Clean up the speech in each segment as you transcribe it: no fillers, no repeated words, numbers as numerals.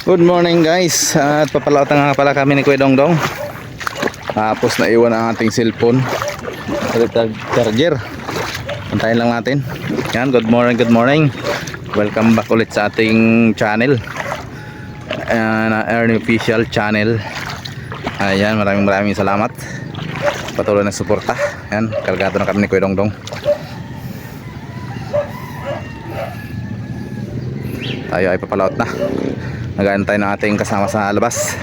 Good morning guys. At papalaot nga pala kami ni Kuya Dongdong. Tapos naiwan ang ating cellphone sa charger. Antayin lang natin. Yan, good morning, good morning. Welcome back ulit sa ating channel, Ernie Official Channel. Ayan, maraming salamat. Patuloy na suporta. Yan, kargado na kami ni Kuya Dongdong. Tayo ay papalaot na. Nag-aantay na ating kasama sa labas.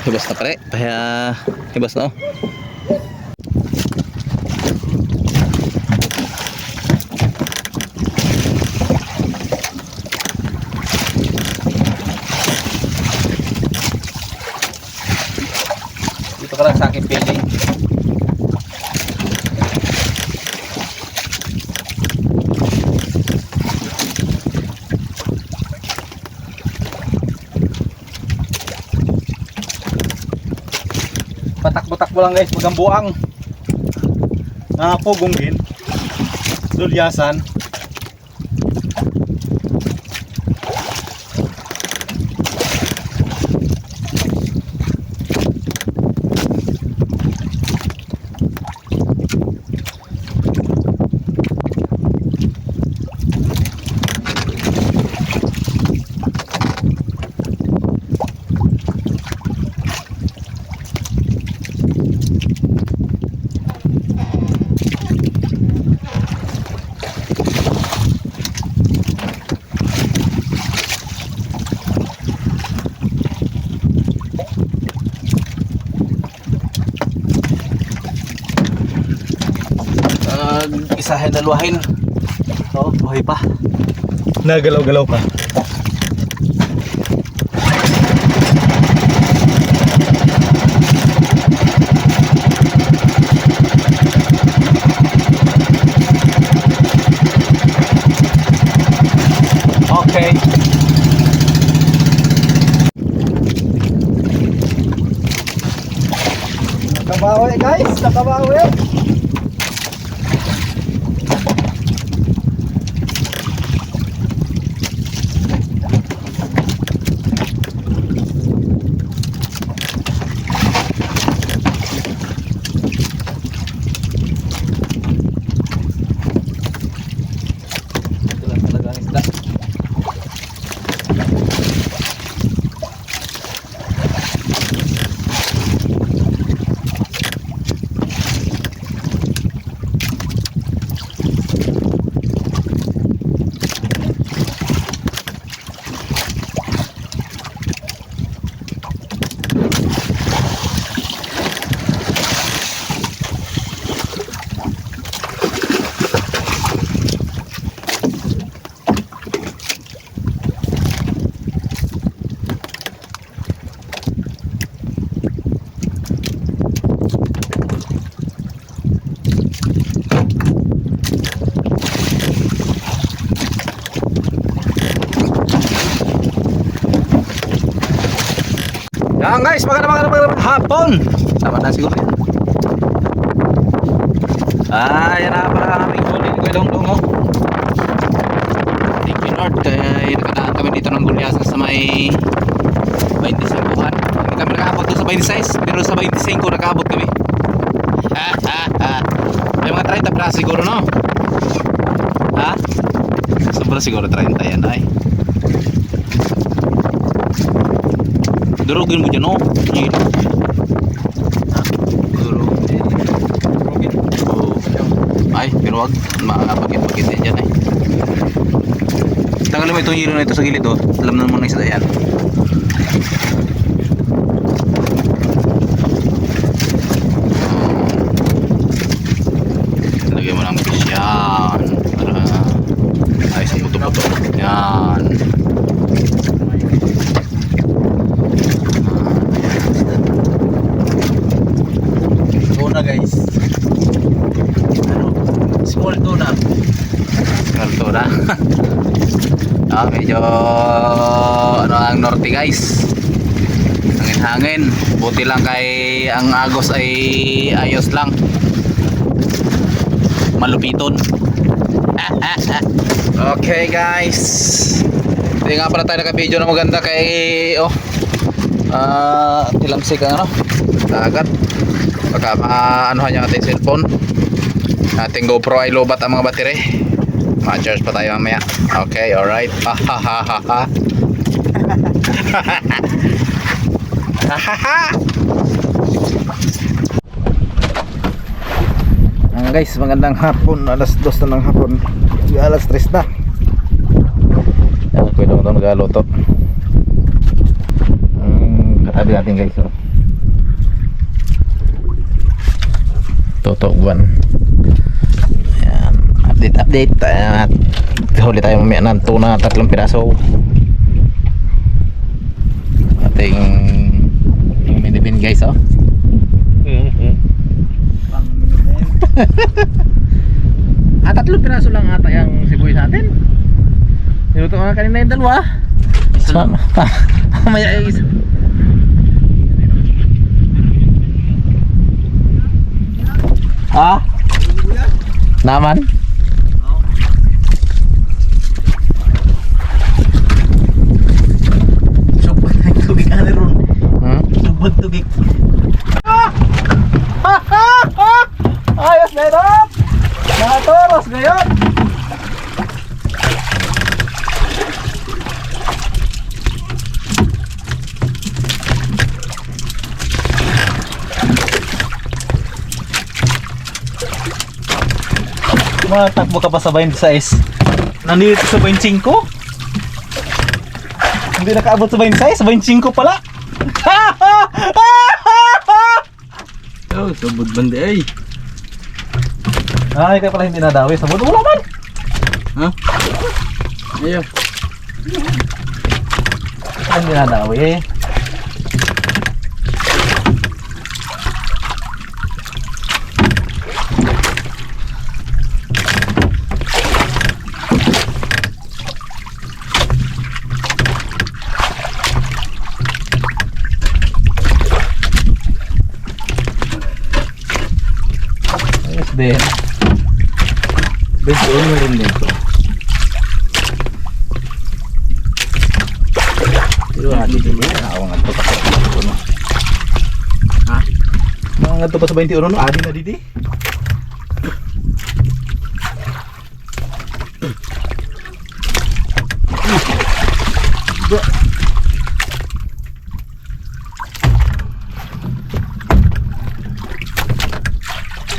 Hibas na pare. Kaya hibas na oh. Dito ka lang sa akin building. Patakbo-takbo lang guys, magambuang pugungin dulyasan. Isahin daluhin. Oh, buhay pa. Nagalaw-galaw pa. Okay. Nakabawi guys, nakabawi. Yan guys, magandang hapon. Sama na siguro yan. Yan na pala aming huli ni Kuya Dongdong oh. Thank you Lord. Kaya nakadaan kami dito ng Gulyasan sa may 25 buwan. Hindi kami nakaabot doon sa 26, pero sa 25 nakaabot kami. May mga 30 plus siguro no. Sobra siguro 30 yan ay. Durugin mo dyan oh. Durugin. Oh. Ay, pero wag makakapagit-pagit din dyan eh. Tanggalin mo itong hilo na ito sa gilid oh. Alam na mo na isa yan. Lagyan mo ng fish yan. Para ay sa buto-buto. Yan. Guys, small tuna. Small tuna. Medyo ang norte guys. Hangin-hangin. Buti lang kay ang agos ay ayos lang. Malupiton. Okay guys, hindi nga pala tayo naka-video na maganda kay tilamsik ang dagat. Baka maanuhan yung ating cellphone. Ating GoPro ay lobat ang mga battery. Ma-charge pa tayo mamaya. Okay, alright. Guys, magandang hapon. Alas 2 na ng hapon. Alas 3 na. Yan, pwede mo ito nag-aluto. Katabi natin guys. Totogwan. Ayan, update. Huli tayo mamaya ng tuna 3 piraso. Ating minibin guys At 3 piraso lang ata yung sibuyas natin. Niluto nga kanina yung 2. Sama. Mamaya yung isa. Naman? Subag tugig ano ron? Subag tugig. Ayos na ito! Nakatoros ngayon! Matakbo ka pa sa 26. Nandito sa 25? Hindi nakaabot sa 26, 25 pala. Sabod bandi ay. Ay, kaya pala hindi nadawi. Sabod wala man. Ha? Ayaw. Hindi nadawi. Ayos din. Best oil mo rin dito. Pero hati din yan. Ako nga ito kasi ito. Ha? Mga ito pa sa 21 no? Adi na didi.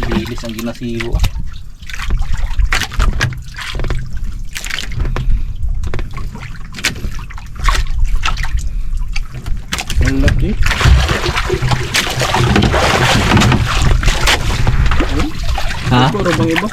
Bilis ang ginasibo. Ang laki. Ha? Puro bang iba?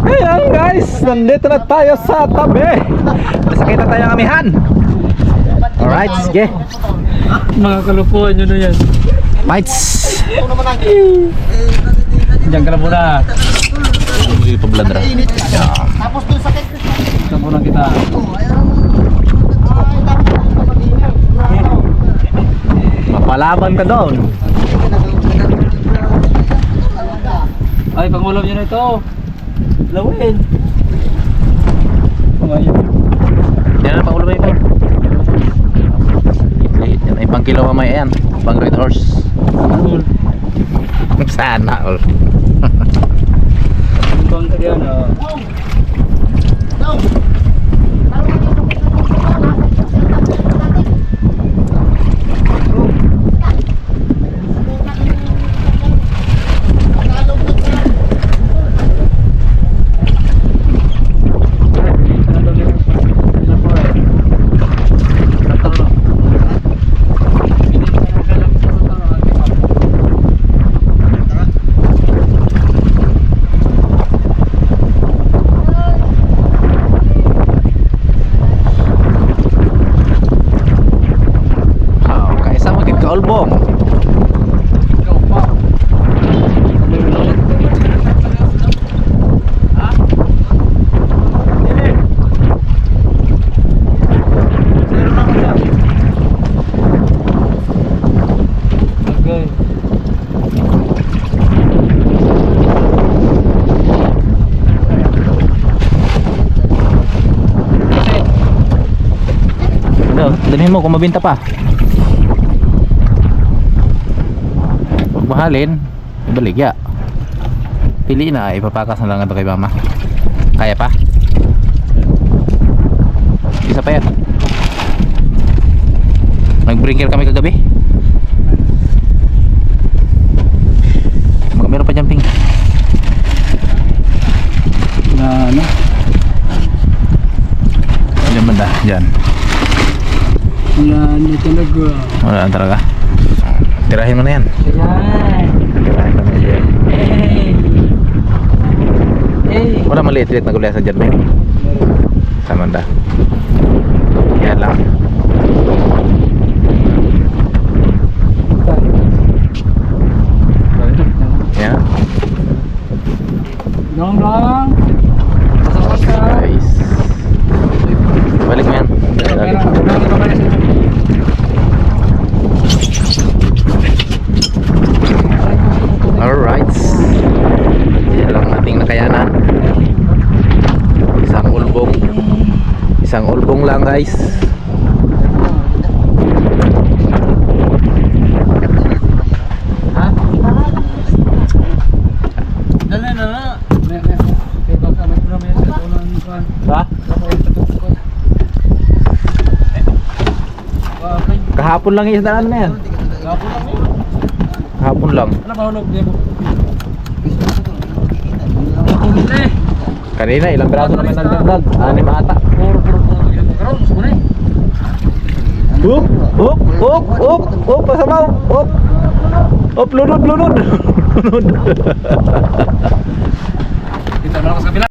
Ayan guys, nandito na tayo sa tabi. Masakit na tayo ng amihan. Alright, sige. Mga kalupuan nyo na yan. Fights. Diyan ka na muna. Hindi pa bladra. Diyan muna kita. Mapalaban ka doon. Ay, pangulam nyo na ito. Lawin. Yan ang paulo ba ito? Yan ay pang kilo mamaya yan. Pang red horse. Sana all. Bang ka diyan. mo kung mabinta pa. Pag mahalin, ibaligya. Pili na, ipapakas na lang ito kay mama. Kaya pa? Isa pa yan. Nag-brinker kami kagabi. Meron pa jumping. Na ano? Diyan banda, diyan. Yan, ito talaga. Wala na talaga. Tirahin mo na yan. Ayan. Tirahin mo na yan. Hey. Hey. Wala maliit-liit na gulay sa dyan, Ben. Sa banda. Yan lang. Yan. Dong. Pasok-pasok. Guys. Balik mo yan. Alright. Yan lang ang ating nakayanan. Isang ulbong lang guys. Ha? Dala na. Kay baka may problema sa tunan kan. Ha? Kahapon lang yung isdaan na yan. Kahapon lang. Ano ba hulog niya mo? Kanina ilang piraso naman nagdagdag. 6 ata. Puro karon mo na. Up, up, up, up, up, pasabaw, up, up, lunod, lunod, lunod.